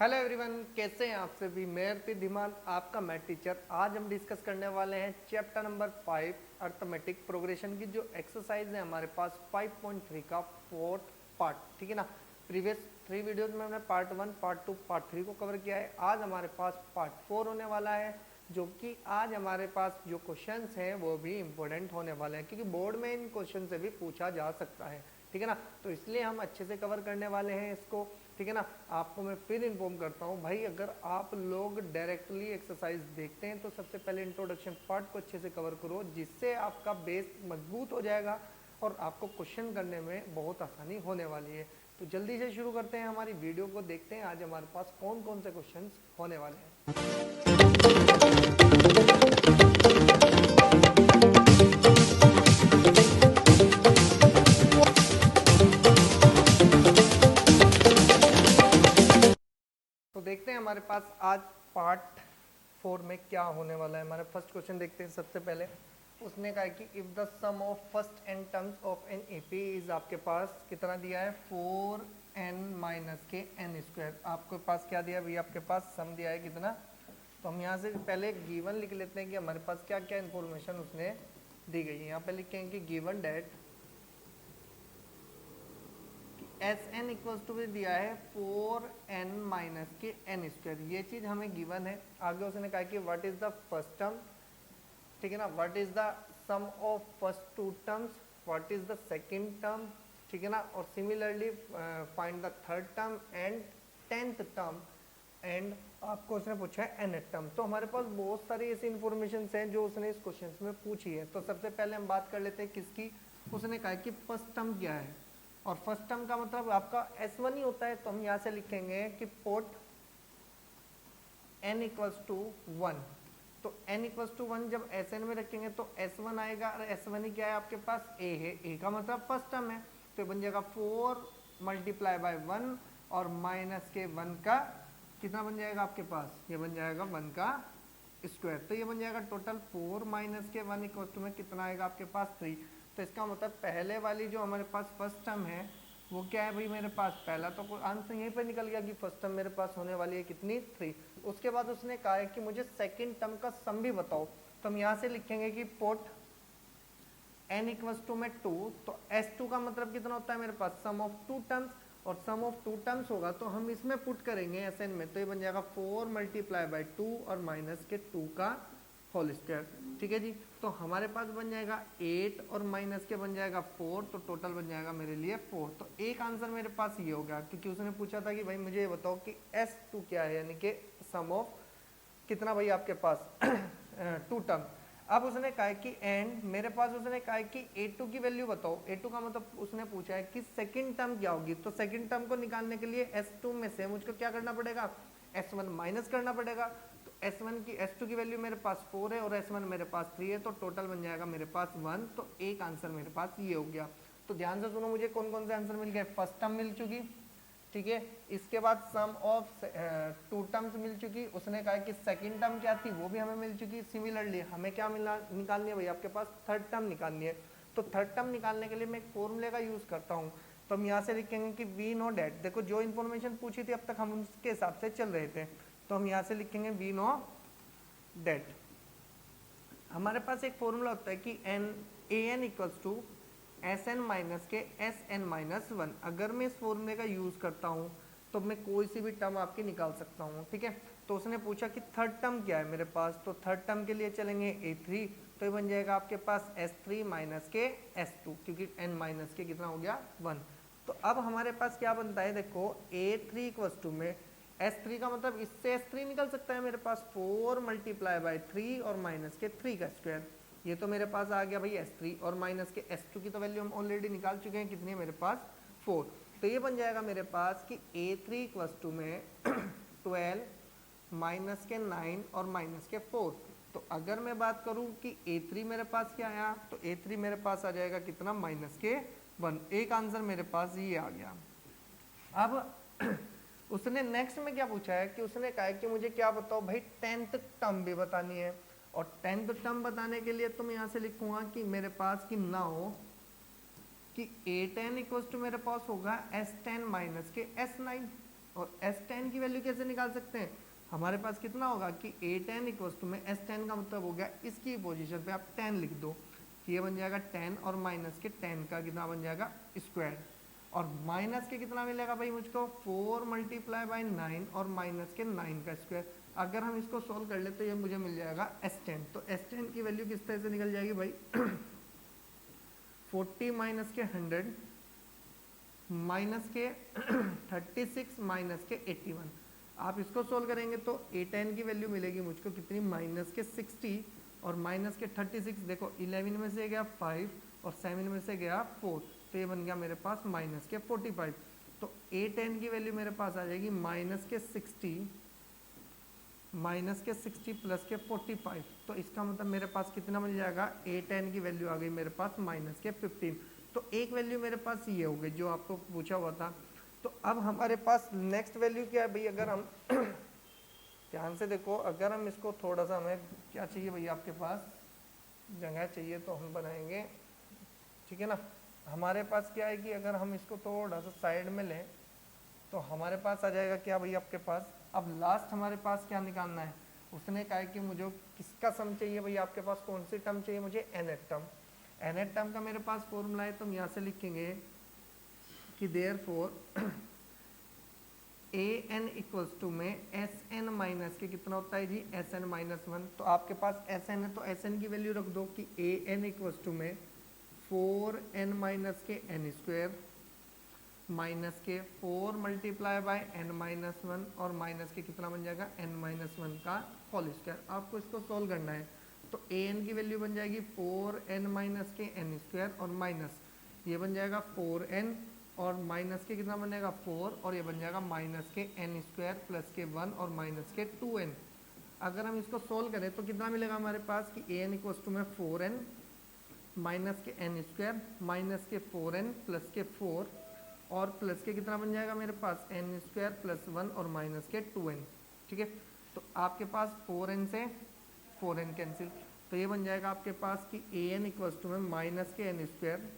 Hello everyone, कैसे हैं आप सभी। मैं धीमान आपका मैथ टीचर। आज हम डिस्कस करने वाले हैं चैप्टर नंबर 5 अर्थमेटिक प्रोग्रेशन की जो एक्सरसाइज है हमारे पास 5.3 का फोर्थ पार्ट। ठीक है ना। प्रीवियस 3 वीडियोस में हमने पार्ट 1, पार्ट 2, पार्ट 3 को कवर किया है। आज हमारे पास पार्ट 4 होने वाला है, जो कि आज हमारे पास जो क्वेश्चंस हैं वो भी इम्पोर्टेंट होने वाले हैं, क्योंकि बोर्ड में इन क्वेश्चन से भी पूछा जा सकता है। ठीक है ना। तो इसलिए हम अच्छे से कवर करने वाले हैं इसको। ठीक है ना। आपको मैं फिर इन्फॉर्म करता हूँ भाई, अगर आप लोग डायरेक्टली एक्सरसाइज देखते हैं तो सबसे पहले इंट्रोडक्शन पार्ट को अच्छे से कवर करो, जिससे आपका बेस मजबूत हो जाएगा और आपको क्वेश्चन करने में बहुत आसानी होने वाली है। तो जल्दी से शुरू करते हैं, हमारी वीडियो को देखते हैं आज हमारे पास कौन कौन से क्वेश्चन होने वाले हैं। तो देखते हैं हमारे पास आज पार्ट 4 में क्या होने वाला है। हमारा फर्स्ट क्वेश्चन देखते हैं। सबसे पहले उसने कहा कि if the sum of first n terms of an AP is, आपके पास कितना दिया है 4n माइनस के एन स्क्वायर। आपके पास क्या दिया भैया, आपके पास सम दिया है कितना। तो हम यहाँ से पहले गिवन लिख लेते हैं कि हमारे पास क्या क्या इन्फॉर्मेशन उसने दी गई है। यहाँ पे लिखेंगे कि given that S n equals to दिया है 4n माइनस के एन स्क्वायर। ये चीज हमें गिवन है। आगे उसने कहा कि what is the first term, ठीक है ना, what is the sum of first two terms, what is the second term, ठीक है ना, और similarly find the third term and 10th term, and आपको उसने पूछा है nth टर्म। तो हमारे पास बहुत सारी ऐसी इंफॉर्मेशन हैं जो उसने इस क्वेश्चन में पूछी है। तो सबसे पहले हम बात कर लेते हैं किसकी। उसने कहा कि फर्स्ट टर्म क्या है, और फर्स्ट टर्म का मतलब आपका S1 ही होता है। तो हम यहाँ से लिखेंगे कि पोट n इक्वल्स टू 1। तो n इक्वल्स टू 1 जब Sn में रखेंगे तो S1 आएगा, और S1 ही क्या है आपके पास a है। a का मतलब फर्स्ट टर्म है, तो बन जाएगा 4 मल्टीप्लाई बाय 1 और माइनस के 1 का कितना बन जाएगा आपके पास, ये बन जाएगा 1 का स्क्वायर। तो ये बन जाएगा टोटल 4 माइनस के 1 इक्वल टू में कितना आएगा आपके पास 3। तो इसका मतलब पहले वाली जो हमारे पास फर्स्ट टर्म है वो क्या है भाई, मेरे पास पहला तो आंसर यहीं पे निकल गया कि फर्स्ट टर्म मेरे पास होने वाली है कितनी 3। उसके बाद उसने कहा है कि मुझे सेकंड टर्म का सम भी बताओ। तो हम यहाँ से लिखेंगे कि पोट n इक्वल्स टू में 2, तो S2 का मतलब कितना होता है मेरे पास सम ऑफ टू टर्म्स, और सम ऑफ टू टर्म्स होगा तो हम इसमें पुट करेंगे Sn में। तो ये बन जाएगा 4 मल्टीप्लाई बाय 2 और माइनस के 2 का होल स्क्वायर। ठीक है जी। तो हमारे पास बन जाएगा 8 और माइनस के बन जाएगा 4, तो टोटल बन जाएगा मेरे लिए 4। तो एक आंसर मेरे पास ये हो गया, क्योंकि उसने पूछा था कि भाई मुझे ये बताओ कि S2 क्या है, यानी कि सम ऑफ कितना भाई आपके पास टू टर्म। अब उसने कहा कि एंड मेरे पास उसने कहा कि A2 की वैल्यू बताओ। A2 का मतलब उसने पूछा है कि सेकंड टर्म क्या होगी। तो सेकंड टर्म को निकालने के लिए S2 में से मुझको क्या करना पड़ेगा, S1 माइनस करना पड़ेगा। तो S2 की वैल्यू मेरे पास 4 है और S1 मेरे पास 3 है, तो टोटल बन जाएगा मेरे पास 1। तो एक आंसर मेरे पास ये हो गया। तो ध्यान से सुनो, मुझे कौन कौन से आंसर मिल गए। फर्स्ट टर्म मिल चुकी, ठीक है। इसके बाद सम ऑफ टू टर्म्स मिल चुकी। उसने कहा कि सेकंड टर्म क्या थी वो भी हमें मिल चुकी। सिमिलरली हमें क्या मिला निकालनी है भाई, आपके पास थर्ड टर्म निकालनी है। तो थर्ड टर्म निकालने के लिए मैं एक फॉर्मूले का यूज करता हूँ। तो हम यहाँ से लिखेंगे कि वी नो डेट, देखो जो इन्फॉर्मेशन पूछी थी अब तक हम उसके हिसाब से चल रहे थे। तो हम यहाँ से लिखेंगे वी नो डेट। हमारे पास एक फॉर्मूला होता है कि an equals to Sn minus के Sn माइनस 1। अगर मैं इस फॉर्मूले का यूज करता हूँ तो मैं कोई सी भी टर्म आपकी निकाल सकता हूँ। ठीक है। तो उसने पूछा कि थर्ड टर्म क्या है मेरे पास, तो थर्ड टर्म के लिए चलेंगे A3। तो ये बन जाएगा आपके पास S3 माइनस के S2, क्योंकि n माइनस के कितना हो गया 1। तो अब हमारे पास क्या बनता है, देखो A3 इक्वल्स टू में S3 का मतलब इससे S3 निकल सकता है मेरे पास 4 मल्टीप्लाई बाय 3 और माइनस के 3 का स्क्वायर। ये तो मेरे पास आ गया भाई S3, और माइनस के S2 की तो वैल्यू हम ऑलरेडी निकाल चुके हैं, कितनी है मेरे पास 4। तो ये बन जाएगा मेरे पास कि A3 इक्वल्स टू में 12 माइनस के 9 और माइनस के 4। तो अगर मैं बात करूं कि A3 मेरे पास क्या आया, तो A3 मेरे पास आ जाएगा कितना माइनस के 1। एक आंसर मेरे पास ये आ गया। अब उसने नेक्स्ट में क्या पूछा है कि उसने कहा है कि मुझे क्या बताओ भाई 10th टर्म भी बतानी है। और 10th टर्म बताने के लिए तो मैं यहाँ से लिखूंगा कि मेरे पास कि नाउ कि A10 इक्वल्स टू मेरे पास होगा S10 माइनस के S9। और S10 की वैल्यू कैसे निकाल सकते हैं, हमारे पास कितना होगा कि A10 इक्वल्स टू में S10 का मतलब हो गया इसकी पोजीशन पे आप 10 लिख दो, कि ये बन जाएगा 10 और माइनस के 10 का कितना बन जाएगा स्क्वायर, और माइनस के कितना मिलेगा भाई मुझको 4 मल्टीप्लाई बाई 9 और माइनस के 9 का स्क्वायर। अगर हम इसको सोल्व कर ले तो ये मुझे मिल जाएगा S10। तो S10 की वैल्यू किस तरह से निकल जाएगी भाई 40 माइनस के 100 माइनस के 36 माइनस के 81। आप इसको सोल्व करेंगे तो A10 की वैल्यू मिलेगी मुझको कितनी माइनस के 60 और माइनस के 36, देखो 11 में से गया 5 और 7 में से गया 4, तो ये बन गया मेरे पास माइनस के 45। तो A10 की वैल्यू मेरे पास आ जाएगी माइनस के 60 प्लस के 45। तो इसका मतलब मेरे पास कितना मिल जाएगा, A10 की वैल्यू आ गई मेरे पास माइनस के 15। तो एक वैल्यू मेरे पास ये हो गई जो आपको पूछा हुआ था। तो अब हमारे पास नेक्स्ट वैल्यू क्या है भाई, अगर हम ध्यान से देखो, अगर हम इसको थोड़ा सा, हमें क्या चाहिए भाई, आपके पास जगह चाहिए तो हम बनाएंगे, ठीक है ना। हमारे पास क्या है कि अगर हम इसको थोड़ा सा साइड में लें तो हमारे पास आ जाएगा क्या भाई आपके पास, अब लास्ट हमारे पास क्या निकालना है, उसने कहा है कि मुझे किसका सम चाहिए भाई, आपके पास कौन सी टर्म चाहिए, मुझे nth टर्म। nth टर्म का मेरे पास फॉर्मूला है, तो हम यहाँ से लिखेंगे कि देयरफॉर an इक्वल्स टू में Sn माइनस के कितना होता है जी Sn माइनस 1। तो आपके पास Sn है तो Sn की वैल्यू रख दो कि an इक्वल्स टू में 4n माइनस के n स्क्वायर माइनस के 4 मल्टीप्लाई बाय n माइनस 1 और माइनस के कितना बन जाएगा n माइनस 1 का होल स्क्वायर। आपको इसको सोल्व करना है तो an की वैल्यू बन जाएगी 4n माइनस के n स्क्वायर और माइनस ये बन जाएगा 4n और माइनस के कितना बनेगा 4 और ये बन जाएगा माइनस के n स्क्वायर प्लस के 1 और माइनस के 2n। अगर हम इसको सोल्व करें तो कितना मिलेगा हमारे पास कि an इक्वल्स टू में 4n माइनस के n स्क्वायर माइनस के 4n प्लस के 4 और प्लस के कितना बन जाएगा मेरे पास n स्क्वायर प्लस 1 और माइनस के 2n, ठीक है। तो आपके पास 4n से 4n कैंसिल, तो ये बन जाएगा आपके पास कि an इक्वल्स टू में माइनस के n स्क्वायर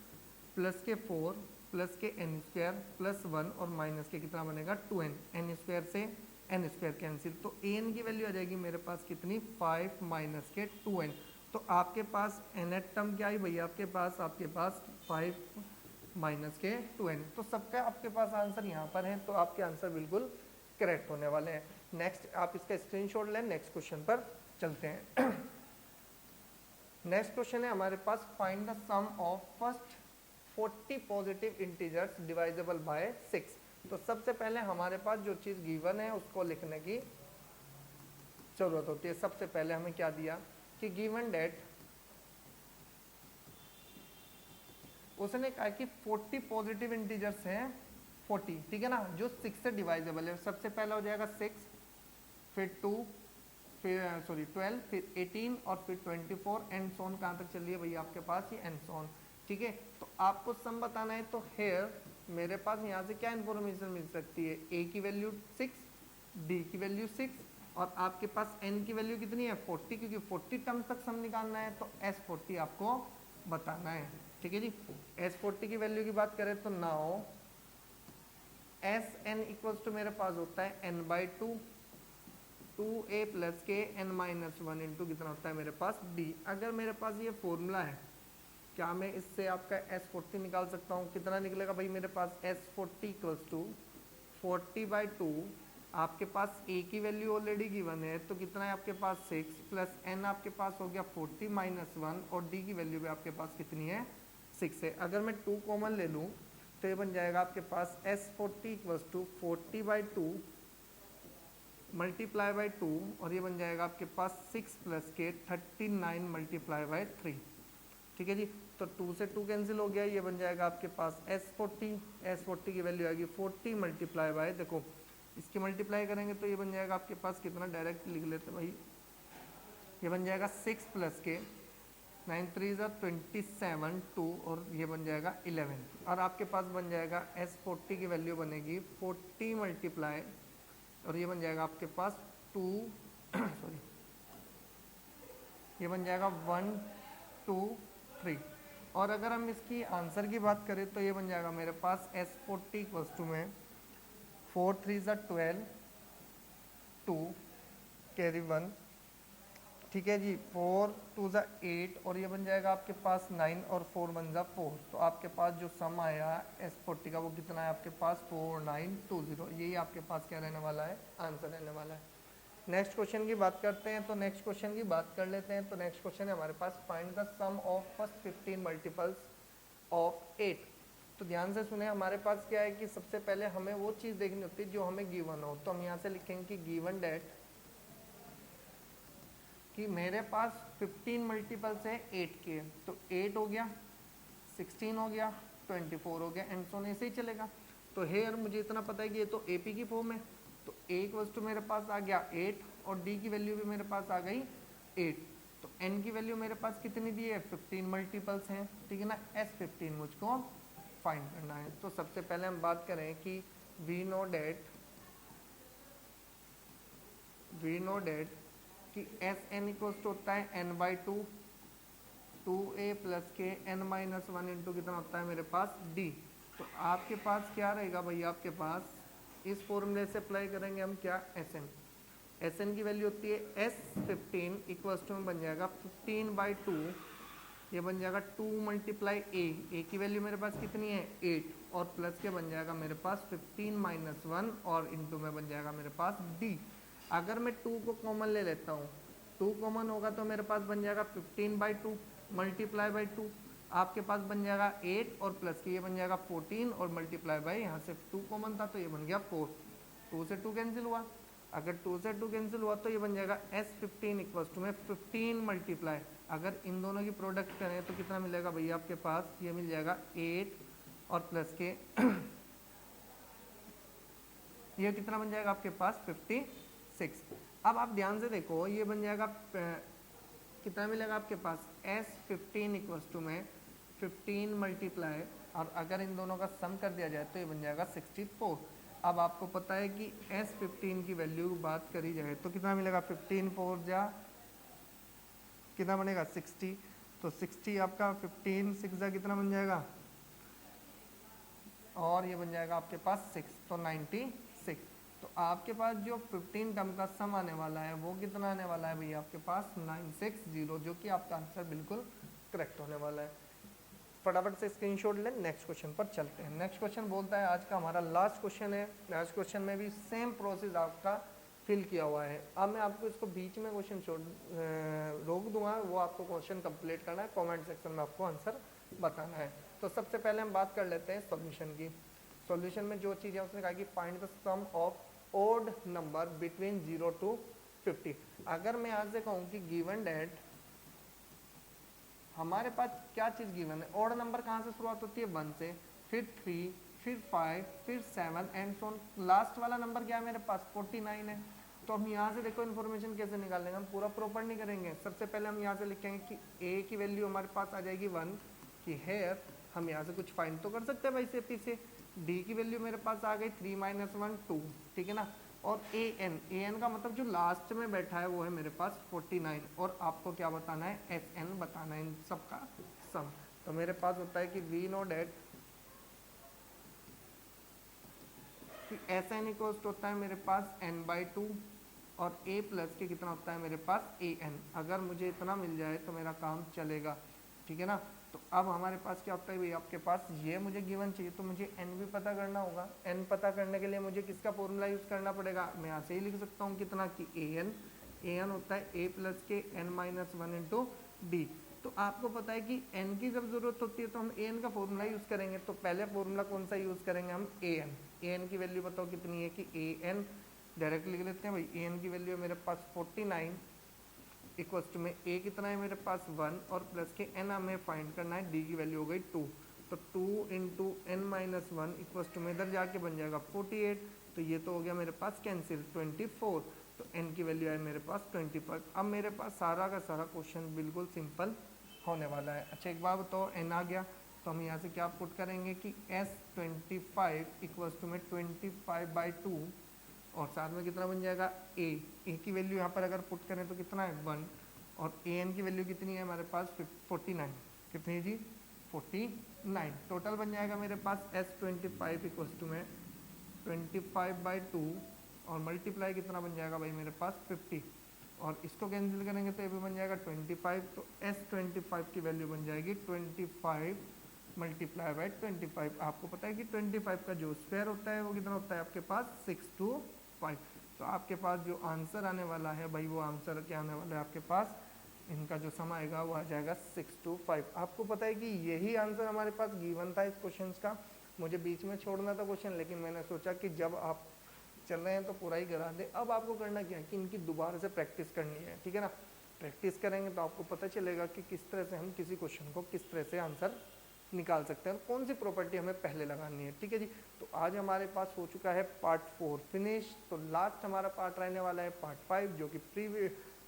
प्लस के 4 प्लस के n स्क्वायर प्लस 1 और माइनस के कितना बनेगा 2n, n स्क्वायर से n स्क्वायर कैंसिल, तो an की वैल्यू आ जाएगी मेरे पास कितनी 5 माइनस के 2n। तो आपके पास nth टर्म क्या आई भैया, आपके पास 5 माइनस के 2n। तो सबका आपके पास आंसर यहाँ पर है, तो आपके आंसर बिल्कुल करेक्ट होने वाले हैं। नेक्स्ट आप इसका स्क्रीनशॉट लें, नेक्स्ट क्वेश्चन पर चलते हैं। नेक्स्ट क्वेश्चन है हमारे पास, find the sum of first 40 positive integers divisible by 6। तो सबसे पहले हमारे पास जो चीज गिवन है उसको लिखने की जरूरत होती है। सबसे पहले हमें क्या दिया कि गिवन डेट, उसने कहा कि 40 पॉजिटिव इंटीजर्स हैं 40, ठीक है ना, जो 6 से डिवाइजेबल है। सबसे पहला हो जाएगा 6, फिर 2, फिर 12, फिर 18 और फिर 24 एंड सोन। कहाँ तक चलिए भैया आपके पास ये एंड सोन, ठीक है। तो आपको सम बताना है, तो हेयर मेरे पास यहाँ से क्या इन्फॉर्मेशन मिल सकती है, a की वैल्यू 6, d की वैल्यू 6 और आपके पास n की वैल्यू कितनी है 40, क्योंकि 40 टर्म तक सम निकालना है तो S40 आपको बताना है, ठीक है जी। S40 की वैल्यू की बात करें तो नाउ Sn इक्वल्स टू मेरे पास होता है n/2 2a प्लस के n माइनस 1 इंटू कितना होता है मेरे पास d। अगर मेरे पास ये फॉर्मूला है, क्या मैं इससे आपका S40 निकाल सकता हूँ, कितना निकलेगा भाई मेरे पास S40 इक्वल्स टू 40/2, आपके पास a की वैल्यू ऑलरेडी गिवन है तो कितना है आपके पास 6 प्लस n आपके पास हो गया 40 माइनस 1 और d की वैल्यू भी आपके पास कितनी है 6 है। अगर मैं 2 कॉमन ले लूँ तो ये बन जाएगा आपके पास S40 equals to 40/2 multiply by 2 और ये बन जाएगा आपके पास 6 प्लस के 39 मल्टीप्लाई बाई 3, ठीक है जी। तो 2 से 2 कैंसिल हो गया, ये बन जाएगा आपके पास S40 की वैल्यू आएगी 40 मल्टीप्लाई बाय, देखो इसकी मल्टीप्लाई करेंगे तो ये बन जाएगा आपके पास कितना, डायरेक्ट लिख लेते भाई, ये बन जाएगा 6 प्लस के 9 3 27 2 और ये बन जाएगा 11 और आपके पास बन जाएगा S40 की वैल्यू बनेगी 40 मल्टीप्लाई और ये बन जाएगा आपके पास 2 सॉरी ये बन जाएगा 1 2 3 और अगर हम इसकी आंसर की बात करें तो ये बन जाएगा मेरे पास S40 इक्वल्स टू में 4 3 ज़ा 12, 2 कैरी 1, ठीक है जी, 4 2 ज़ा 8 और ये बन जाएगा आपके पास 9 और 4 बन जा 4। तो आपके पास जो सम आया S40 का वो कितना है आपके पास 4920। यही आपके पास क्या रहने वाला है, आंसर रहने वाला है। नेक्स्ट क्वेश्चन की बात करते हैं, तो नेक्स्ट क्वेश्चन की बात कर लेते हैं। तो नेक्स्ट क्वेश्चन है हमारे पास, find the sum of first 15 multiples of 8। तो ध्यान से सुने, हमारे पास क्या है कि सबसे पहले हमें वो चीज़ देखनी होती है जो हमें गिवन हो। तो हम यहाँ से लिखेंगे कि गिवन डेट कि मेरे पास 15 मल्टीपल्स है 8 के, तो 8 हो गया, 16 हो गया, 24 हो गया, एंड सो ऐसे ही चलेगा। तो हेयर मुझे इतना पता है कि ये तो AP की फॉर्म है, तो A इक्वल्स टू मेरे पास आ गया 8 और D की वैल्यू भी मेरे पास आ गई 8। तो N की वैल्यू मेरे पास कितनी दी है, 15 मल्टीपल्स हैं, ठीक है ना। S15 मुझको फाइंड करना है। तो सबसे पहले हम बात करें कि वी नो डेट कि Sn इक्वल्स टू होता है n/2 2a प्लस के n-1 इंटू कितना होता है मेरे पास d। तो आपके पास क्या रहेगा भैया, आपके पास इस फॉर्मूले से अप्लाई करेंगे हम क्या, Sn की वैल्यू होती है S15 इक्वल्स टू में बन जाएगा 15/2, ये बन जाएगा 2 मल्टीप्लाई a की वैल्यू मेरे पास कितनी है 8 और प्लस के बन जाएगा मेरे पास 15 - 1 और इंटू में बन जाएगा मेरे पास d। अगर मैं 2 को कॉमन ले लेता हूँ, 2 कॉमन होगा तो मेरे पास बन जाएगा 15/2 मल्टीप्लाई बाई 2, आपके पास बन जाएगा 8 और प्लस के ये बन जाएगा 14 और मल्टीप्लाई बाई यहाँ से 2 कॉमन था तो ये बन गया 4। 2 से 2 कैंसिल हुआ, अगर 2 से 2 कैंसिल हुआ तो ये बन जाएगा S15 इक्वल्स टू में 15 मल्टीप्लाई, अगर इन दोनों की प्रोडक्ट करें तो कितना मिलेगा भैया आपके पास, ये मिल जाएगा 8 और प्लस के ये कितना बन जाएगा आपके पास 56। अब आप ध्यान से देखो, ये बन जाएगा कितना मिलेगा आपके पास S15 इक्वल्स टू में 15 मल्टीप्लाई, और अगर इन दोनों का सम कर दिया जाए तो ये बन जाएगा 64। अब आपको पता है कि S15 की वैल्यू बात करी जाए तो कितना मिलेगा, 15 4 जा कितना बनेगा 60, तो 60 आपका 15 6 जा कितना बन जाएगा, और ये बन जाएगा आपके पास 6, तो 96। तो आपके पास जो 15 टर्म का सम आने वाला है वो कितना आने वाला है भैया आपके पास 960, जो कि आपका आंसर बिल्कुल करेक्ट होने वाला है। फटाफट से स्क्रीनशॉट लें, नेक्स्ट क्वेश्चन पर चलते हैं। नेक्स्ट क्वेश्चन बोलता है, आज का हमारा लास्ट क्वेश्चन है। लास्ट क्वेश्चन में भी सेम प्रोसेस आपका फिल किया हुआ है। अब मैं आपको इसको बीच में क्वेश्चन रोक दूंगा, वो आपको क्वेश्चन कंप्लीट करना है, कमेंट सेक्शन में आपको आंसर बताना है। तो सबसे पहले हम बात कर लेते हैं सॉल्यूशन की। सॉल्यूशन में जो चीज़ है उसने कहा कि find the sum of odd number between 0 to 50। अगर मैं यहाँ से कहूँ कि गिवन डेट हमारे पास क्या चीज़ गिवन है, ओड नंबर कहाँ से शुरुआत होती है 1 से, फिर 3, फिर 5, फिर 7 एंड सो ऑन, लास्ट वाला नंबर क्या है मेरे पास 49 है। तो हम यहाँ से देखो इन्फॉर्मेशन कैसे निकालेंगे, हम पूरा प्रॉपर नहीं करेंगे। सबसे पहले हम यहाँ से लिखेंगे कि a की वैल्यू हमारे पास आ जाएगी 1 की हेयर, हम यहाँ से कुछ फाइंड तो कर सकते हैं भाई से पीछे। d की वैल्यू मेरे पास आ गई 3 - 1 2, ठीक है ना। और an का मतलब जो लास्ट में बैठा है वो है मेरे पास 49, और आपको क्या बताना है sn बताना है इन सब का सम। तो मेरे पास होता है कि वी नो डेट कि sn इक्वल्स होता है मेरे पास n/2 और a प्लस के कितना होता है मेरे पास an। अगर मुझे इतना मिल जाए तो मेरा काम चलेगा, ठीक है ना। तो अब हमारे पास क्या होता है भाई, आपके पास ये मुझे गिवन चाहिए तो मुझे n भी पता करना होगा। n पता करने के लिए मुझे किसका फॉर्मूला यूज़ करना पड़ेगा, मैं यहाँ से ही लिख सकता हूँ कितना कि an होता है a प्लस के n-1 इंटू डी। तो आपको पता है कि n की जब ज़रूरत होती है तो हम an का फॉर्मूला यूज़ करेंगे। तो पहले फॉर्मूला कौन सा यूज़ करेंगे हम, an की वैल्यू बताओ कितनी है कि an डायरेक्ट लिख लेते हैं भाई। an की वैल्यू है मेरे पास 49 इक्वल्स टू में a कितना है मेरे पास 1 और प्लस के n हमें फाइंड करना है, d की वैल्यू हो गई 2, तो 2 इंटू n-1 इक्वल्स टू में इधर जाके बन जाएगा 48, तो ये तो हो गया मेरे पास कैंसिल 24, तो n की वैल्यू है मेरे पास 25। अब मेरे पास सारा का सारा क्वेश्चन बिल्कुल सिंपल होने वाला है। अच्छा एक बार बताओ, n आ गया तो हम यहाँ से क्या पुट करेंगे कि S25 इक्वल्स टू में 25/2 और साथ में कितना बन जाएगा a की वैल्यू यहाँ पर अगर पुट करें तो कितना है 1, और an की वैल्यू कितनी है हमारे पास 49, कितनी है जी 49। टोटल बन जाएगा मेरे पास S25 इक्वल्स टू में 25/2 और मल्टीप्लाई कितना बन जाएगा भाई मेरे पास 50, और इसको कैंसिल करेंगे तो ये भी बन जाएगा 25, तो S25 की वैल्यू बन जाएगी 25 मल्टीप्लाई बाई 25। आपको पता है कि 25 का जो स्क्वायर होता है वो कितना होता है आपके पास 625। तो आपके पास जो आंसर आने वाला है भाई वो आंसर क्या आने वाला है आपके पास, इनका जो सम आएगा वो आ जाएगा 625। आपको पता है कि यही आंसर हमारे पास गिवन था इस क्वेश्चन का। मुझे बीच में छोड़ना था क्वेश्चन, लेकिन मैंने सोचा कि जब आप चल रहे हैं तो पूरा ही करा दे। अब आपको करना क्या है कि इनकी दोबारा से प्रैक्टिस करनी है, ठीक है ना। प्रैक्टिस करेंगे तो आपको पता चलेगा कि किस तरह से हम किसी क्वेश्चन को किस तरह से आंसर निकाल सकते हैं और कौन सी प्रॉपर्टी हमें पहले लगानी है, ठीक है जी। तो आज हमारे पास हो चुका है पार्ट 4 फिनिश। तो लास्ट हमारा पार्ट रहने वाला है पार्ट 5, जो कि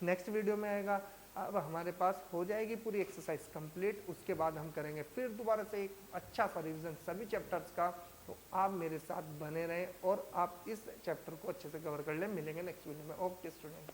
नेक्स्ट वीडियो में आएगा। अब हमारे पास हो जाएगी पूरी एक्सरसाइज कंप्लीट, उसके बाद हम करेंगे फिर दोबारा से एक अच्छा सा रिवीजन सभी चैप्टर्स का। तो आप मेरे साथ बने रहें और आप इस चैप्टर को अच्छे से कवर कर लें। मिलेंगे नेक्स्ट वीडियो में। Okay student.